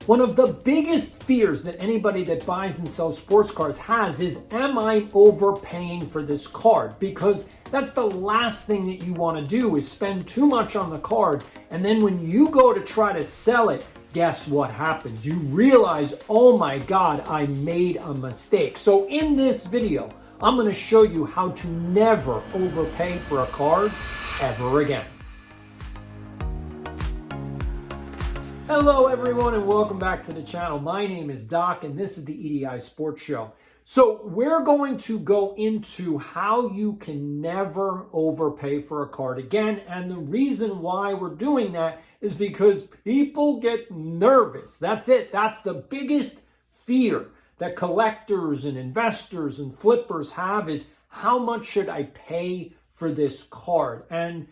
One of the biggest fears that anybody that buys and sells sports cards has is, am I overpaying for this card? Because that's the last thing that you want to do is spend too much on the card. And then when you go to try to sell it, guess what happens? You realize, oh my God, I made a mistake. So in this video, I'm going to show you how to never overpay for a card ever again. Hello everyone and welcome back to the channel. My name is Doc and this is the EDI Sports Show. So we're going to go into how you can never overpay for a card again. And the reason why we're doing that is because people get nervous. That's it. That's the biggest fear that collectors and investors and flippers have is, how much should I pay for this card? And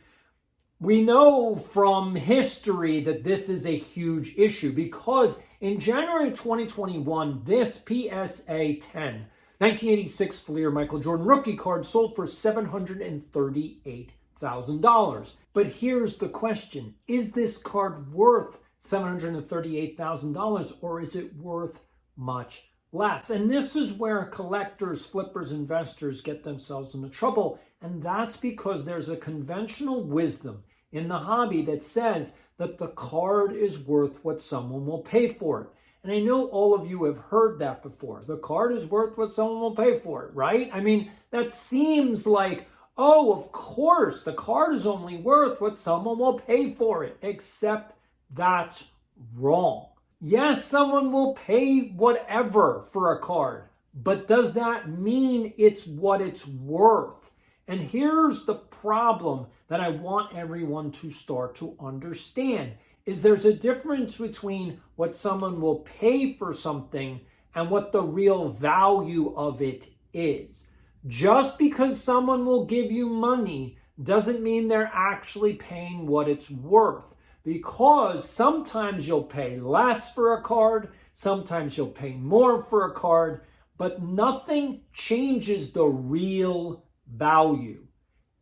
we know from history that this is a huge issue because in January 2021, this PSA 10 1986 Fleer Michael Jordan rookie card sold for $738,000. But here's the question. Is this card worth $738,000 or is it worth much less? And this is where collectors, flippers, investors get themselves into trouble. And that's because there's a conventional wisdom in the hobby that says that the card is worth what someone will pay for it. And I know all of you have heard that before. The card is worth what someone will pay for it, right? I mean, that seems like, oh, of course, the card is only worth what someone will pay for it, except that's wrong. Yes, someone will pay whatever for a card, but does that mean it's what it's worth? And here's the problem that I want everyone to start to understand is there's a difference between what someone will pay for something and what the real value of it is. Just because someone will give you money doesn't mean they're actually paying what it's worth, because sometimes you'll pay less for a card, sometimes you'll pay more for a card, but nothing changes the real value.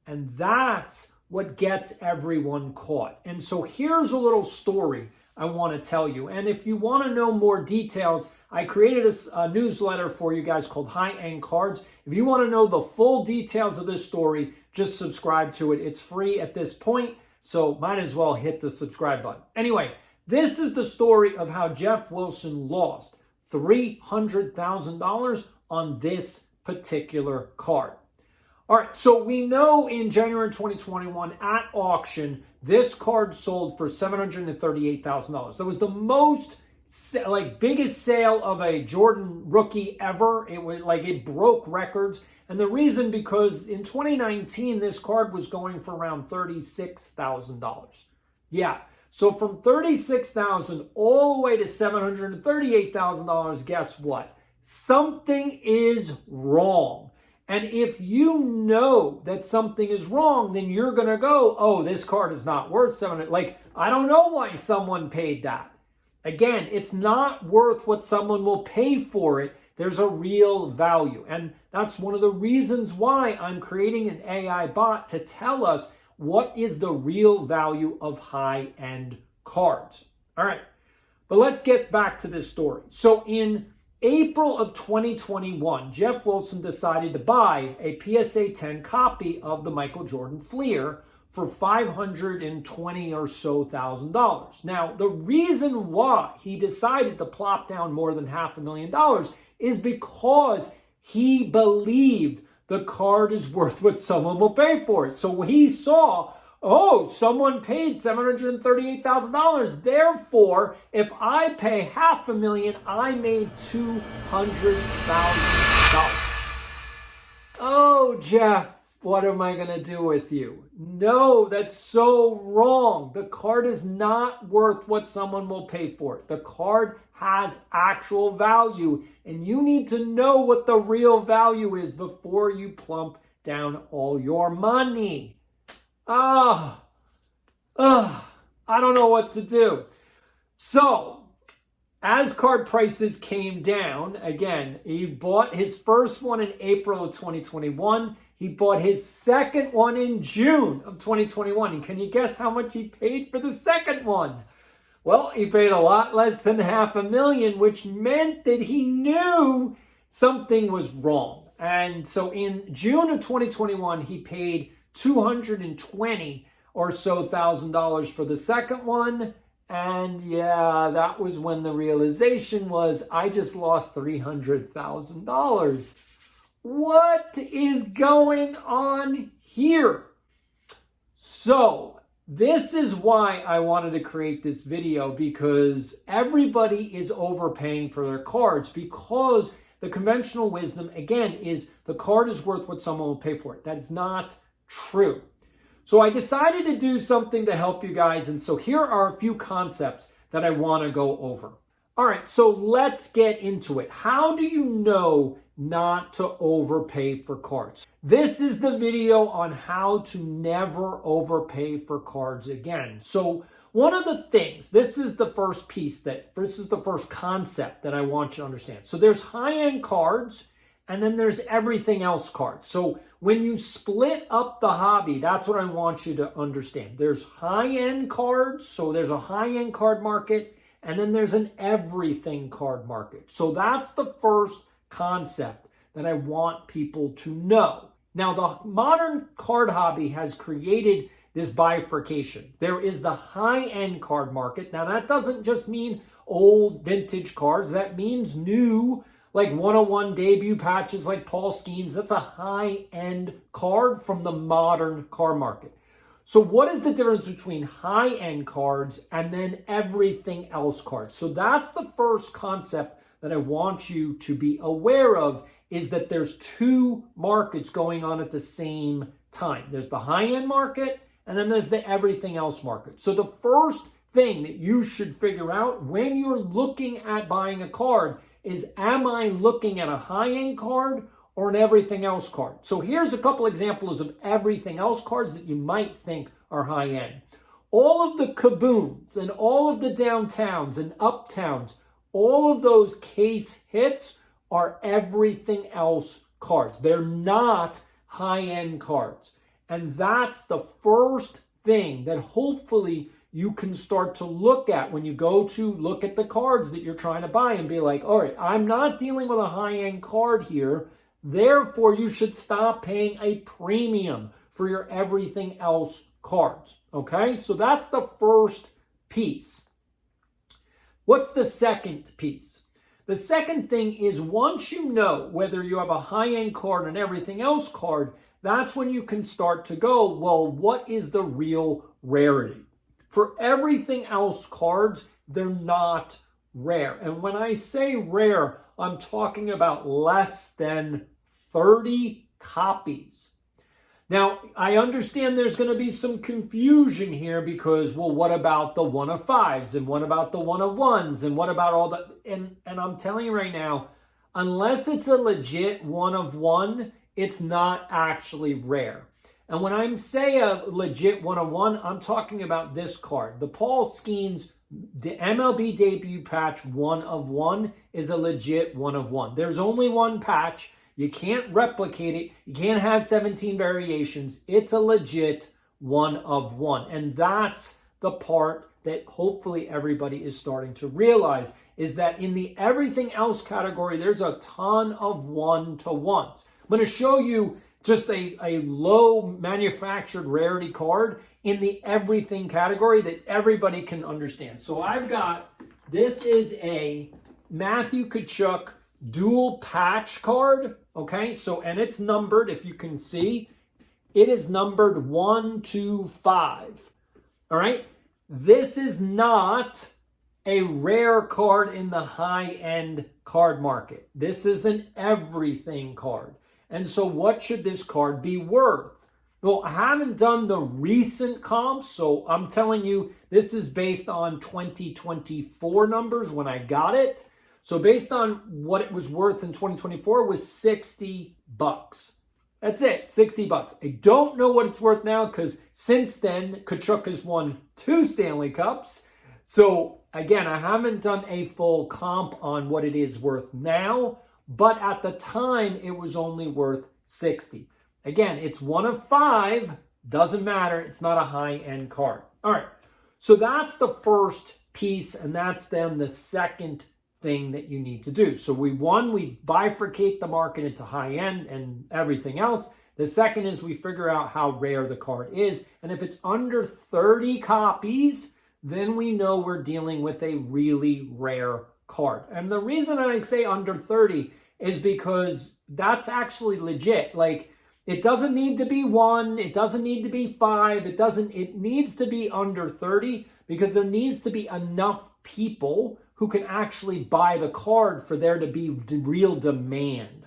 And that's what gets everyone caught. And so here's a little story I want to tell you. And if you want to know more details, I created a newsletter for you guys called High End Cards. If you want to know the full details of this story, just subscribe to it. It's free at this point, so might as well hit the subscribe button. Anyway, this is the story of how Jeff Wilson lost $300,000 on this particular card. All right, so we know in January 2021 at auction, this card sold for $738,000. That was the most, biggest sale of a Jordan rookie ever. It broke records. And the reason, because in 2019, this card was going for around $36,000. Yeah, so from $36,000 all the way to $738,000, guess what? Something is wrong. And if you know that something is wrong, then you're going to go, oh, this card is not worth $700. I don't know why someone paid that. Again, it's not worth what someone will pay for it. There's a real value. And that's one of the reasons why I'm creating an AI bot to tell us what is the real value of high-end cards. All right, but let's get back to this story. So in April of 2021, Jeff Wilson decided to buy a PSA 10 copy of the Michael Jordan Fleer for $520,000 or so. Now, the reason why he decided to plop down more than $500,000 is because he believed the card is worth what someone will pay for it. So he saw, oh, someone paid $738,000. Therefore, if I pay $500,000, I made $200,000. Oh, Jeff, what am I going to do with you? No, that's so wrong. The card is not worth what someone will pay for it. The card has actual value, and you need to know what the real value is before you plump down all your money. I don't know what to do. So, as card prices came down, again, he bought his first one in April of 2021. He bought his second one in June of 2021. And can you guess how much he paid for the second one? Well, he paid a lot less than $500,000, which meant that he knew something was wrong. And so in June of 2021, he paid $220 or so thousand for the second one. And yeah, that was when the realization was, I just lost $300,000. What is going on here? So this is why I wanted to create this video, because everybody is overpaying for their cards, because the conventional wisdom, again, is the card is worth what someone will pay for it. That is not true. So I decided to do something to help you guys. And so here are a few concepts that I want to go over. All right, so let's get into it. How do you know not to overpay for cards? This is the video on how to never overpay for cards again. So one of the things, this is the first concept that I want you to understand. So there's high-end cards, and then there's everything else cards. So when you split up the hobby, that's what I want you to understand. There's high-end cards, so there's a high-end card market, and then there's an everything card market. So that's the first concept that I want people to know. Now, the modern card hobby has created this bifurcation. There is the high-end card market. Now, that doesn't just mean old vintage cards. That means new, like 101 debut patches like Paul Skeens. That's a high-end card from the modern card market. So what is the difference between high-end cards and then everything else cards? So that's the first concept that I want you to be aware of, is that there's two markets going on at the same time. There's the high-end market, and then there's the everything else market. So the first thing that you should figure out when you're looking at buying a card is, am I looking at a high-end card or an everything else card? So here's a couple examples of everything else cards that you might think are high-end. All of the Kaboons and all of the downtowns and uptowns, all of those case hits are everything else cards. They're not high-end cards. And that's the first thing that hopefully you can start to look at when you go to look at the cards that you're trying to buy and be like, all right, I'm not dealing with a high-end card here. Therefore, you should stop paying a premium for your everything else cards. Okay, so that's the first piece. What's the second piece? The second thing is, once you know whether you have a high-end card and everything else card, that's when you can start to go, well, what is the real rarity? For everything else cards, they're not rare. And when I say rare, I'm talking about less than 30 copies. Now, I understand there's going to be some confusion here because, well, what about the 1 of 5s? And what about the 1 of 1s? And what about all that? And I'm telling you right now, unless it's a legit 1 of 1, it's not actually rare. And when I say a legit 1 of 1, I'm talking about this card. The Paul Skeens MLB debut patch 1 of 1 is a legit 1 of 1. There's only one patch. You can't replicate it. You can't have 17 variations. It's a legit 1 of 1. And that's the part that hopefully everybody is starting to realize, is that in the everything else category, there's a ton of 1-to-1s. I'm going to show you just a low manufactured rarity card in the everything category that everybody can understand. So I've got, this is a Matthew Tkachuk dual patch card. Okay, so, and it's numbered, if you can see, it is numbered 1 to 5. All right, this is not a rare card in the high-end card market. This is an everything card. And so what should this card be worth? Well, I haven't done the recent comps, so I'm telling you this is based on 2024 numbers when I got it. So based on what it was worth in 2024 was $60. That's it, $60. I don't know what it's worth now because since then, Tkachuk has won 2 Stanley Cups. So again, I haven't done a full comp on what it is worth now, but at the time, it was only worth $60. Again, it's 1 of 5, doesn't matter, it's not a high-end card. All right, so that's the first piece, and that's then the second thing that you need to do. So we bifurcate the market into high end and everything else. The second is we figure out how rare the card is. And if it's under 30 copies, then we know we're dealing with a really rare card. And the reason I say under 30 is because that's actually legit. Like, it doesn't need to be 1, it doesn't need to be 5, it needs to be under 30 because there needs to be enough people who can actually buy the card for there to be real demand.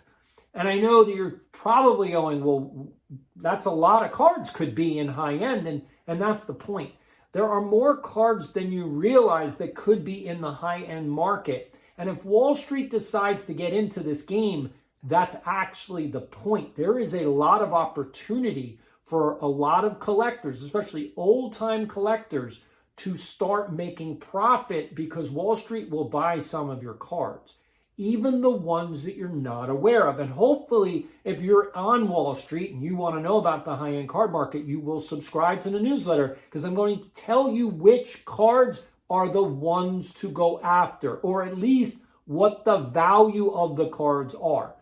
And I know that you're probably going, well, that's a lot of cards could be in high end, and that's the point. There are more cards than you realize that could be in the high-end market. And if Wall Street decides to get into this game, that's actually the point. There is a lot of opportunity for a lot of collectors, especially old-time collectors, to start making profit because Wall Street will buy some of your cards, even the ones that you're not aware of. And hopefully, if you're on Wall Street and you want to know about the high-end card market, you will subscribe to the newsletter because I'm going to tell you which cards are the ones to go after, or at least what the value of the cards are.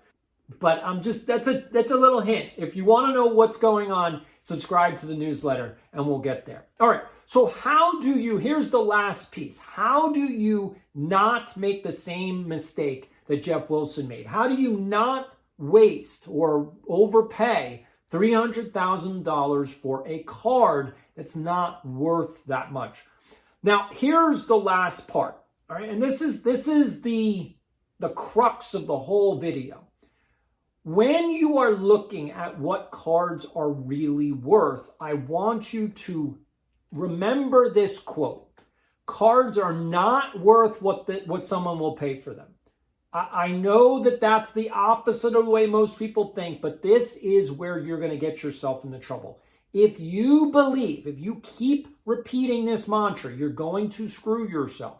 But that's a little hint. If you want to know what's going on, subscribe to the newsletter and we'll get there. All right. So here's the last piece. How do you not make the same mistake that Jeff Wilson made? How do you not waste or overpay $300,000 for a card that's not worth that much? Now, here's the last part. All right. And this is the crux of the whole video. When you are looking at what cards are really worth, I want you to remember this quote. Cards are not worth what someone will pay for them. I know that that's the opposite of the way most people think, but this is where you're going to get yourself into trouble. If you keep repeating this mantra, you're going to screw yourself.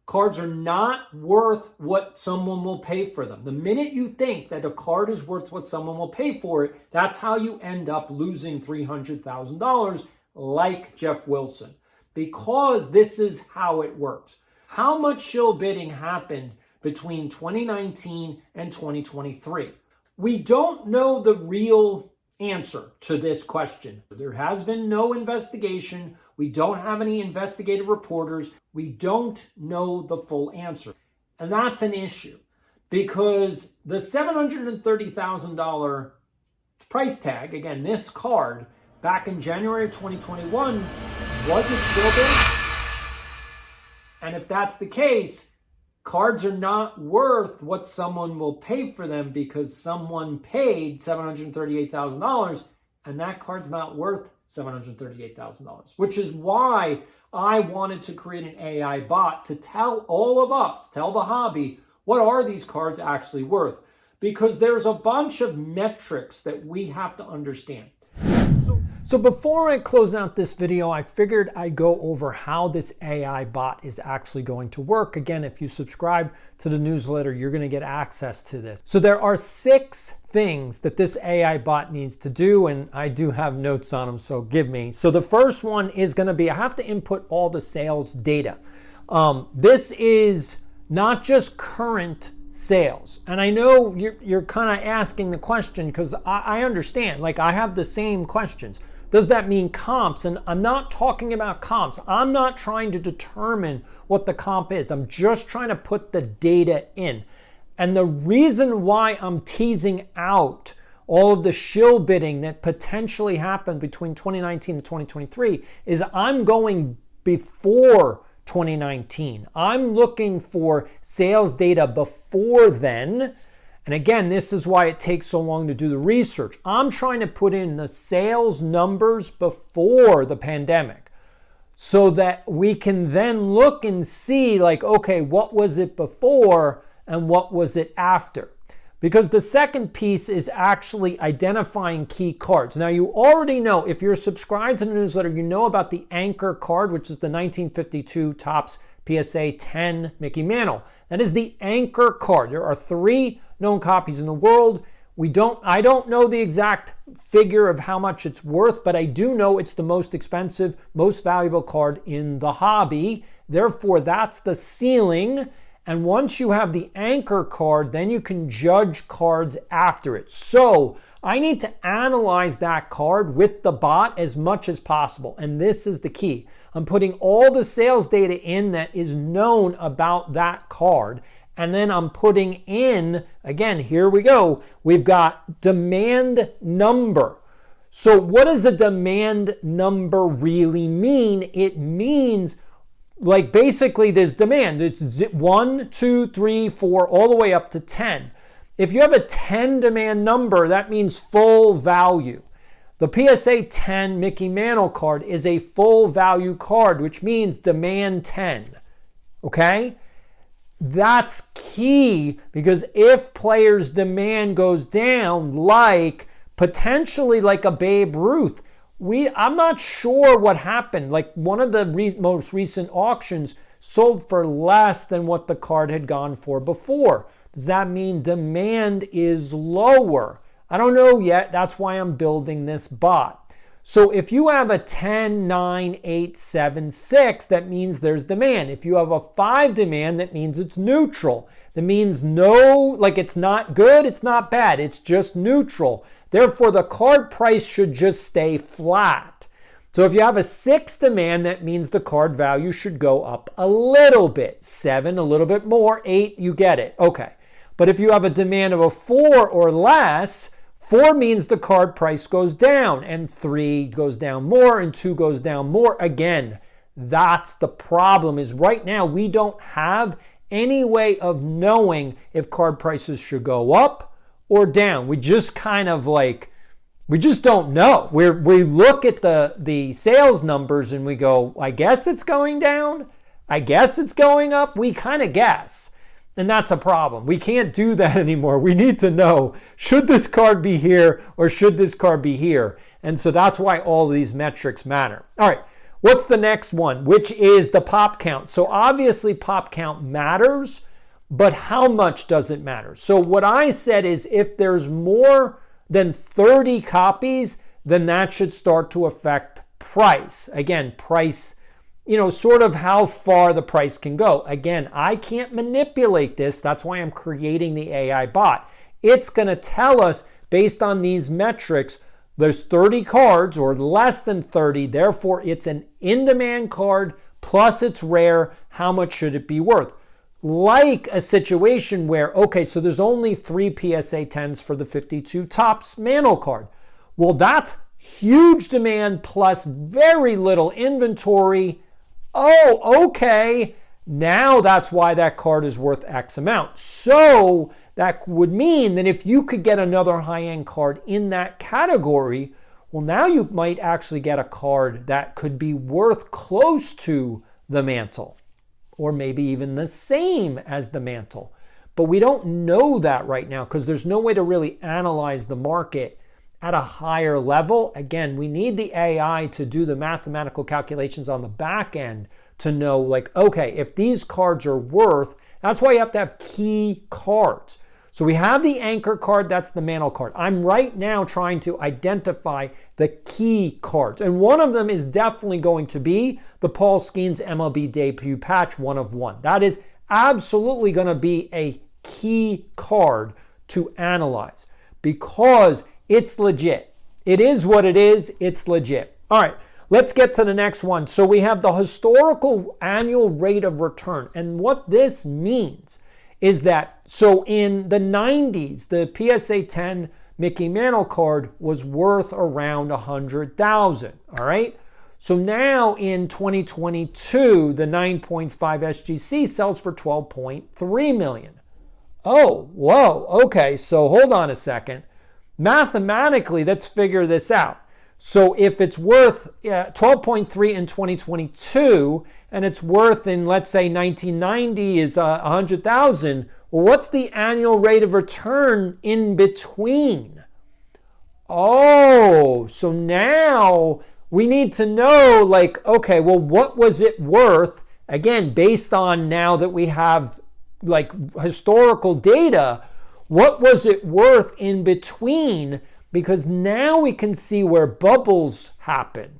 Cards are not worth what someone will pay for them. The minute you think that a card is worth what someone will pay for it, that's how you end up losing $300,000 like Jeff Wilson. Because this is how it works. How much shill bidding happened between 2019 and 2023? We don't know the real answer to this question. There has been no investigation. We don't have any investigative reporters. We don't know the full answer. And that's an issue because the $730,000 price tag, again, this card back in January of 2021, was it shill bid? And if that's the case, cards are not worth what someone will pay for them because someone paid $738,000 and that card's not worth $738,000, which is why I wanted to create an AI bot to tell all of us, tell the hobby, what are these cards actually worth? Because there's a bunch of metrics that we have to understand. So before I close out this video, I figured I'd go over how this AI bot is actually going to work. Again, if you subscribe to the newsletter, you're going to get access to this. So there are 6 things that this AI bot needs to do, and I do have notes on them, so give me. So the first one is going to be, I have to input all the sales data. This is not just current sales. And I know you're kind of asking the question because I understand, like I have the same questions. Does that mean comps? And I'm not talking about comps. I'm not trying to determine what the comp is. I'm just trying to put the data in. And the reason why I'm teasing out all of the shill bidding that potentially happened between 2019 and 2023 is I'm going before 2019. I'm looking for sales data before then. And again, this is why it takes so long to do the research. I'm trying to put in the sales numbers before the pandemic so that we can then look and see like, okay, what was it before and what was it after? Because the second piece is actually identifying key cards. Now, you already know, if you're subscribed to the newsletter, you know about the anchor card, which is the 1952 Topps PSA 10 Mickey Mantle. That is the anchor card. There are 3 known copies in the world. I don't know the exact figure of how much it's worth, but I do know it's the most expensive, most valuable card in the hobby. Therefore, that's the ceiling. And once you have the anchor card, then you can judge cards after it. So I need to analyze that card with the bot as much as possible. And this is the key. I'm putting all the sales data in that is known about that card. And then I'm putting in, again, here we go. We've got demand number. So what does a demand number really mean? It means like basically there's demand. It's 1, 2, 3, 4, all the way up to 10. If you have a 10 demand number, that means full value. The PSA 10 Mickey Mantle card is a full value card, which means demand 10. Okay? That's key because if players' demand goes down, like potentially like a Babe Ruth, I'm not sure what happened. Like one of the most recent auctions sold for less than what the card had gone for before. Does that mean demand is lower? I don't know yet. That's why I'm building this bot. So if you have a 10, 9, 8, 7, 6, that means there's demand. If you have a 5 demand, that means it's neutral. That means it's not good, it's not bad, it's just neutral. Therefore, the card price should just stay flat. So if you have a 6 demand, that means the card value should go up a little bit. 7, a little bit more. 8, you get it. Okay. But if you have a demand of a 4 or less, 4 means the card price goes down, and 3 goes down more, and 2 goes down more. Again, that's the problem, is right now we don't have any way of knowing if card prices should go up or down. We just we just don't know. We look at the sales numbers and we go, I guess it's going down. I guess it's going up. We kind of guess. And that's a problem. We can't do that anymore. We need to know, should this card be here or should this card be here? And so that's why all of these metrics matter. All right, what's the next one, which is the pop count? So obviously pop count matters, but how much does it matter? So what I said is if there's more than 30 copies, then that should start to affect price. Again, price, sort of how far the price can go. Again, I can't manipulate this. That's why I'm creating the AI bot. It's going to tell us based on these metrics, there's 30 cards or less than 30. Therefore, it's an in-demand card plus it's rare. How much should it be worth? Like a situation where, okay, so there's only 3 PSA 10s for the 52 Topps Mantle card. Well, that's huge demand plus very little inventory. Oh, okay. Now that's why that card is worth X amount. So that would mean that if you could get another high-end card in that category, well, now you might actually get a card that could be worth close to the Mantle, or maybe even the same as the Mantle. But we don't know that right now because there's no way to really analyze the market at a higher level. Again, we need the AI to do the mathematical calculations on the back end to know, okay, if these cards are worth, that's why you have to have key cards. So we have the anchor card, that's the Mantle card. I'm right now trying to identify the key cards. And one of them is definitely going to be the Paul Skeens MLB debut patch 1 of 1. That is absolutely going to be a key card to analyze because it's legit. It is what it is. It's legit. All right, let's get to the next one. So we have the historical annual rate of return. And what this means is that, so in the 90s, the PSA 10 Mickey Mantle card was worth around $100,000. All right. So now in 2022, the 9.5 SGC sells for $12.3 million. Oh, whoa. Okay. So hold on a second. Mathematically, let's figure this out. So if it's worth 12.3 in 2022 and it's worth in, let's say, 1990 is 100,000, well, what's the annual rate of return in between? Oh, so now we need to know, okay, well, what was it worth? Again, based on now that we have historical data, what was it worth in between? Because now we can see where bubbles happen.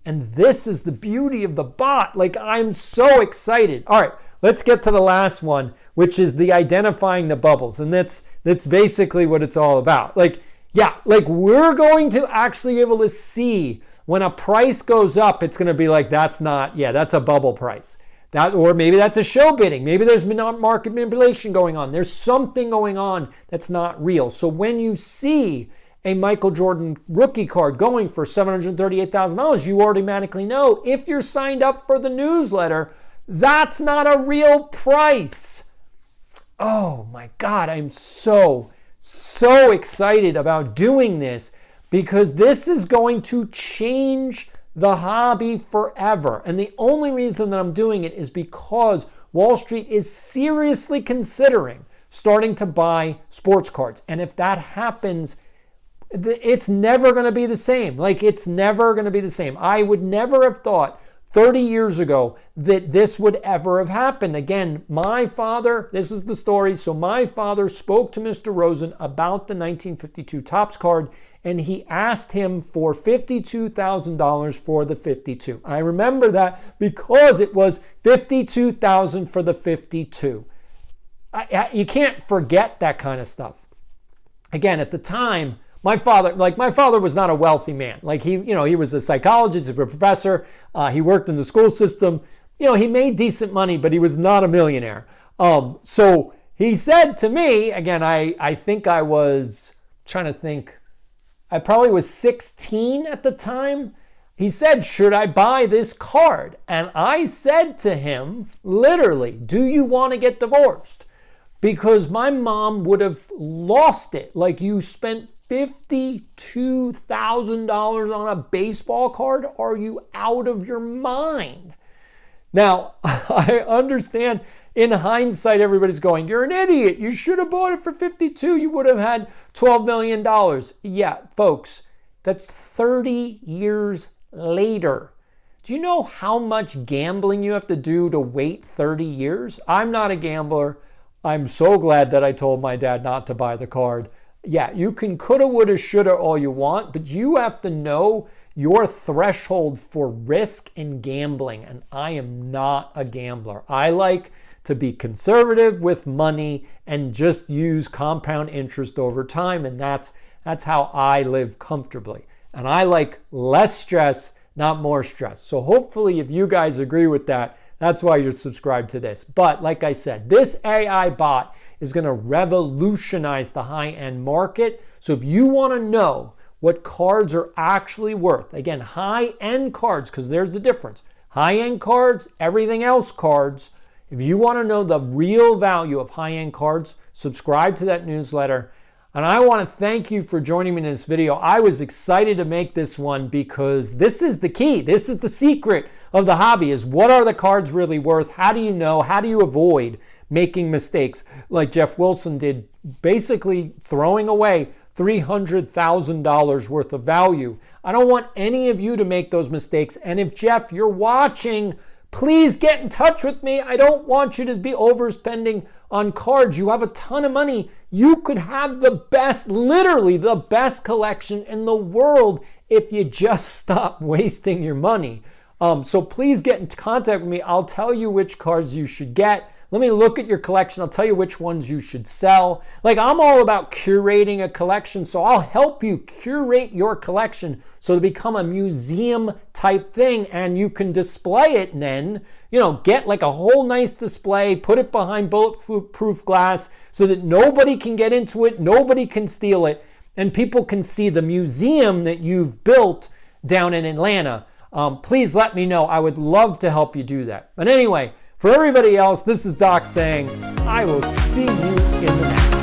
And this is the beauty of the bot. Like, I'm so excited. All right, let's get to the last one, which is the identifying the bubbles. And that's basically what it's all about. Like, yeah, like we're going to actually be able to see when a price goes up, it's going to be like, that's a bubble price. Or maybe that's a show bidding. Maybe there's market manipulation going on. There's something going on that's not real. So when you see a Michael Jordan rookie card going for $738,000, you automatically know, if you're signed up for the newsletter, that's not a real price. Oh my God, I'm so excited about doing this, because this is going to change the hobby forever. And the only reason that I'm doing it is because Wall Street is seriously considering starting to buy sports cards. And if that happens, it's never going to be the same. Like, it's never going to be the same. I would never have thought 30 years ago that this would ever have happened. Again, my father, this is the story. So my father spoke to Mr. Rosen about the 1952 Topps card, and he asked him for $52,000 for the 52. I remember that because it was $52,000 for the 52. You can't forget that kind of stuff. Again, at the time, my father was not a wealthy man. Like, he was a psychologist, a professor. He worked in the school system. He made decent money, but he was not a millionaire. So he said to me, again, I think I was trying to think. I probably was 16 at the time. He said, should I buy this card? And I said to him, literally, do you want to get divorced? Because my mom would have lost it. Like, you spent $52,000 on a baseball card? Are you out of your mind? Now, I understand in hindsight, everybody's going, you're an idiot. You should have bought it for 52. You would have had $12 million. Yeah, folks, that's 30 years later. Do you know how much gambling you have to do to wait 30 years? I'm not a gambler. I'm so glad that I told my dad not to buy the card. Yeah, you can coulda, woulda, shoulda all you want, but you have to know your threshold for risk in gambling. And I am not a gambler. I like to be conservative with money and just use compound interest over time. And that's how I live comfortably. And I like less stress, not more stress. So hopefully if you guys agree with that, that's why you're subscribed to this. But like I said, this AI bot is going to revolutionize the high-end market. So if you want to know what cards are actually worth, again, high-end cards, because there's a difference. High-end cards, everything else cards. If you want to know the real value of high-end cards, subscribe to that newsletter. And I want to thank you for joining me in this video. I was excited to make this one because this is the key. This is the secret of the hobby, is what are the cards really worth? How do you know? How do you avoid making mistakes like Jeff Wilson did, basically throwing away $300,000 worth of value? I don't want any of you to make those mistakes. And if, Jeff, you're watching, please get in touch with me. I don't want you to be overspending on cards. You have a ton of money. You could have the best, literally the best collection in the world if you just stop wasting your money. So please get in contact with me. I'll tell you which cards you should get. Let me look at your collection. I'll tell you which ones you should sell. Like, I'm all about curating a collection, so I'll help you curate your collection so to become a museum type thing, and you can display it and then, get like a whole nice display, put it behind bulletproof glass so that nobody can get into it, nobody can steal it, and people can see the museum that you've built down in Atlanta. Please let me know. I would love to help you do that. But anyway, for everybody else, this is Doc saying, I will see you in the next.